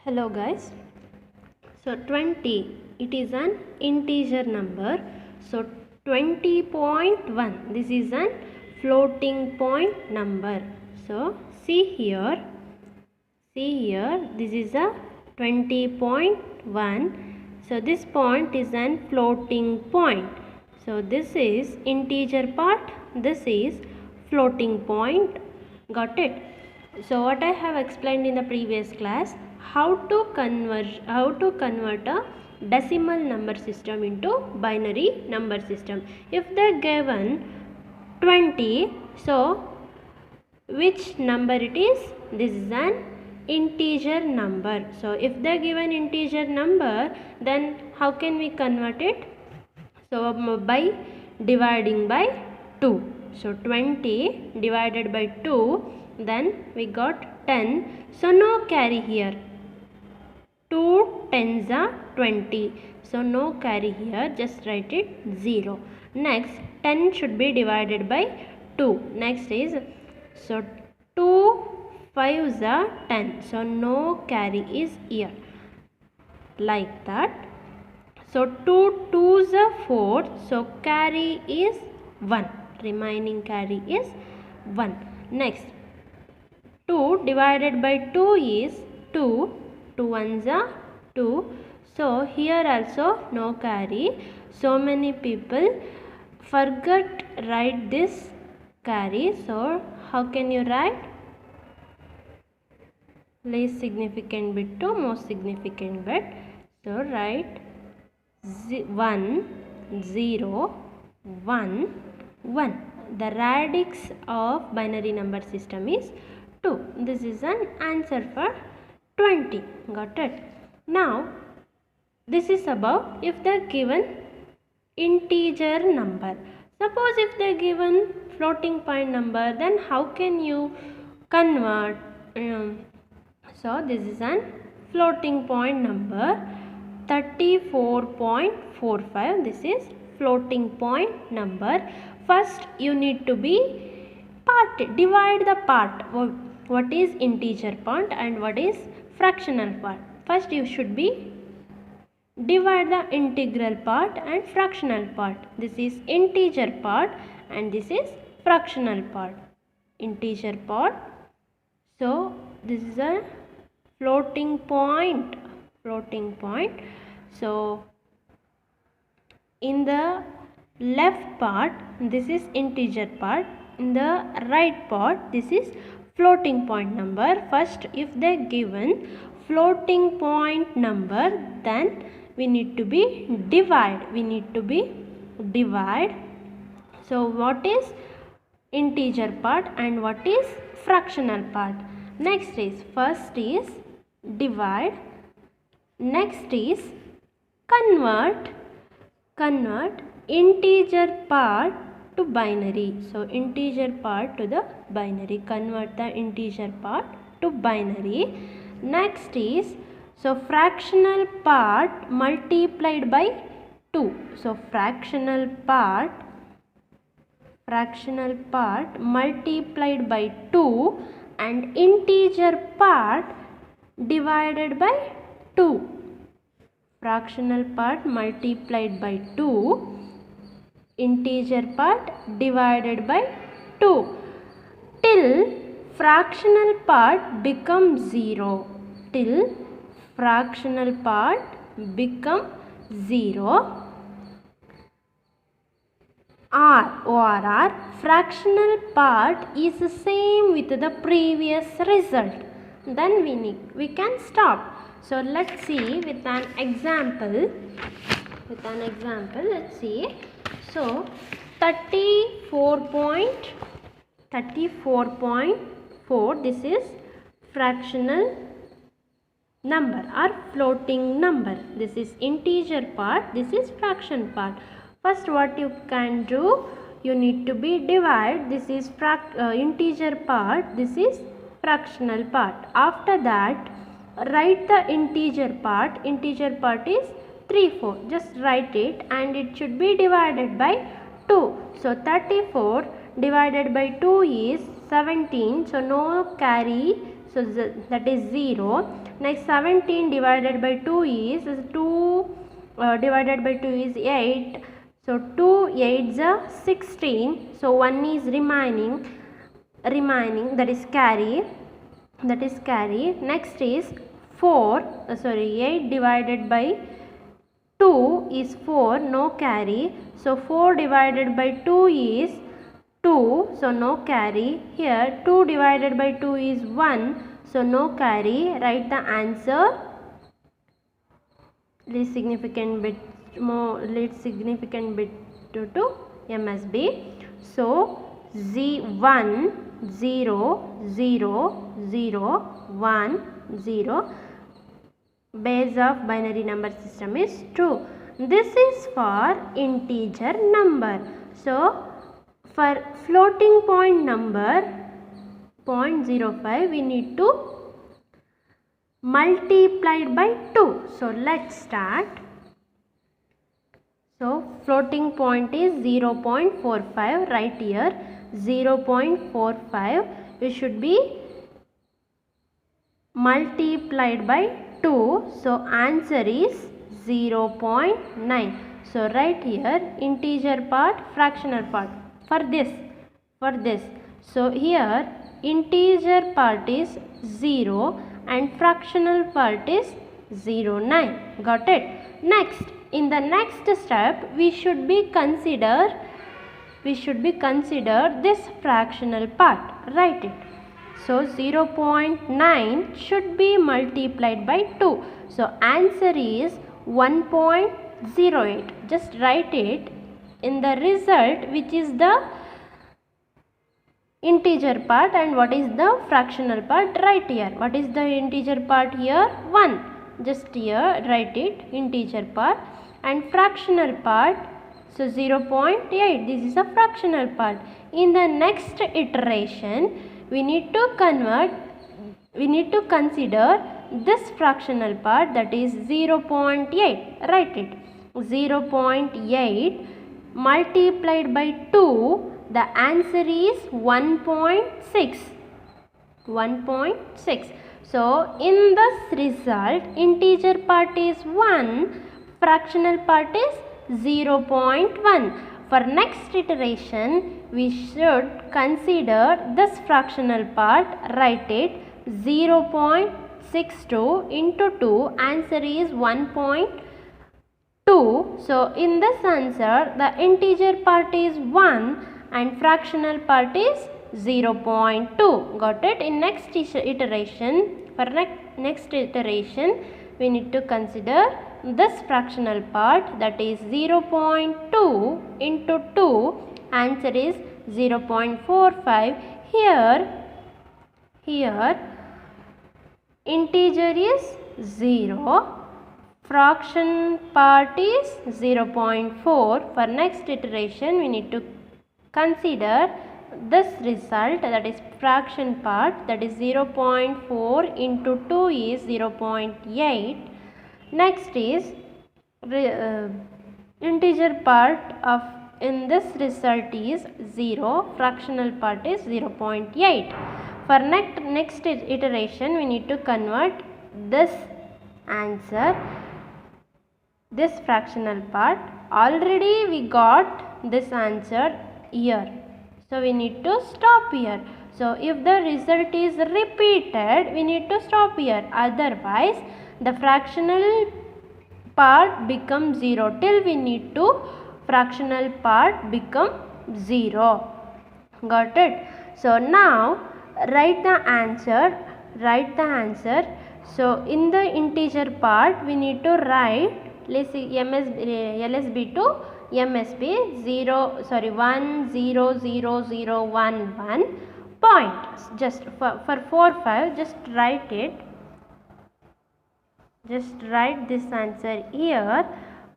Hello guys. So 20, it is an integer number. So 20.1, this is an floating point number. So see here, this is a 20.1. So this point is an floating point. So this is integer part, this is floating point. Got it? So what I have explained in the previous class, how to convert a decimal number system into binary number system. If they given 20, so which number it is? This is an integer number. So if they given integer number, then how can we convert it? So by dividing by 2. So 20 divided by 2, then we got 10. So no carry here. 2 tens are 20. So no carry here, just write it 0. Next 10 should be divided by 2. Next is, so 2 5s are 10. So no carry is here. Like that. So 2 2s are 4. So carry is 1. Remaining carry is 1. Next 2 divided by 2 is 2. 2 1s are 2. So here also no carry. So many people forget write this carry. So how can you write? Least significant bit to most significant bit. So write 1 0 1 1. The radix of binary number system is 2. This is an answer for 20. Got it? Now this is about if they are given integer number. Suppose if they are given floating point number, then how can you convert? So this is an floating point number 34.45. This is floating point number. First you need to be divide the part. What is integer part and what is fractional part? First you should be divide the integral part and fractional part. This is integer part and this is fractional part. Integer part. So this is a floating point. So in the left part this is integer part, in the right part this is floating point number. First if they given floating point number, then we need to be divide. So what is integer part and what is fractional part? Next is, first is divide, next is convert integer part to binary. So integer part to the binary, convert the integer part to binary. Next is, so fractional part multiplied by 2. So fractional part multiplied by 2 and integer part divided by 2. Fractional part multiplied by 2, integer part divided by 2 till fractional part becomes 0. Till fractional part become 0. ORR fractional part is the same with the previous result. Then we can stop. So let's see with an example. Let's see. So 34.4, this is fractional number or floating number. This is integer part, this is fraction part. First what you can do, you need to be divide. This is integer part, this is fractional part. After that write the integer part. Integer part is 3 4. Just write it and it should be divided by 2. So 34 divided by 2 is 17. So no carry. so that is 0. Next 17 divided by 2 is 2 divided by 2 is 8. So 2 8s are 16. So 1 is remaining, that is carry. Next is 8 divided by 2 is 4, no carry. So 4 divided by 2 is 2, so no carry. Here 2 divided by 2 is 1, so no carry. Write the answer. Least significant bit to MSB. So Z1 0 0 0 1 0. Base of binary number system is true. This is for integer number. So for floating point number 0.05 we need to multiply by 2. So let's start. So floating point is 0.45. Right here 0.45 it should be multiplied by 2. So answer is 0.9. So right here integer part, fractional part. For this. So here integer part is 0 and fractional part is 0.9. Got it? Next, in the next step we should be consider this fractional part. Write it. So 0.9 should be multiplied by 2. So answer is 1.08. Just write it in the result, which is the integer part and what is the fractional part. Right here. What is the integer part here? 1. Just here write it, integer part, and fractional part. So 0.8. This is a fractional part. In the next iteration we need to consider this fractional part, that is 0.8. Write it. 0.8 multiplied by 2, the answer is 1.6. 1.6. So in this result integer part is 1, fractional part is 0.1. For next iteration we should consider this fractional part. Write it. 0.62 into 2, answer is 1.2. So in this answer the integer part is 1 and fractional part is 0.2. Got it? In next iteration, for next iteration we need to consider this fractional part, that is 0.2 into 2, answer is 0.45. Here integer is 0, fraction part is 0.4. For next iteration we need to consider this result, that is fraction part, that is 0.4 into 2 is 0.8. Next is integer part of in this result is 0, fractional part is 0.8. For next iteration we need to convert this answer, this fractional part. Already we got this answer here, so we need to stop here. So if the result is repeated we need to stop here, otherwise the fractional part becomes 0 till we need to fractional part become 0. Got it? So now write the answer. So in the integer part we need to write LSB to MSB 1 0 0 0 1 1 point. Just for 4 5 just write it. Just write this answer here,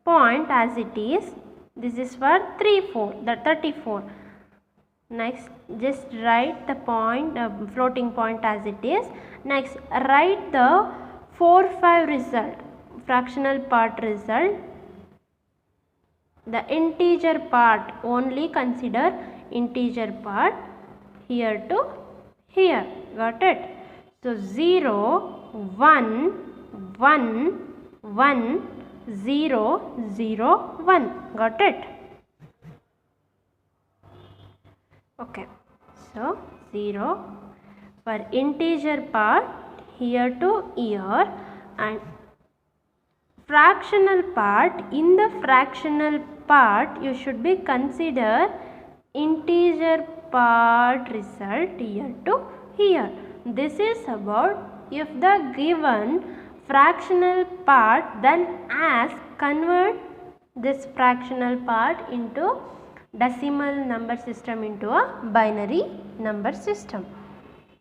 point as it is. This is for 3 4, the 34. Next just write the point, floating point as it is. Next write the 4 5 result, fractional part result. The integer part only consider integer part here to here. Got it? So 0, 1, 1, 1, 0, 0, 1. Got it? Okay. So 0 for integer part here to here, and fractional part, in the fractional part you should be consider integer part result here to here. This is about if the given fractional part, then ask convert this fractional part into decimal number system into a binary number system.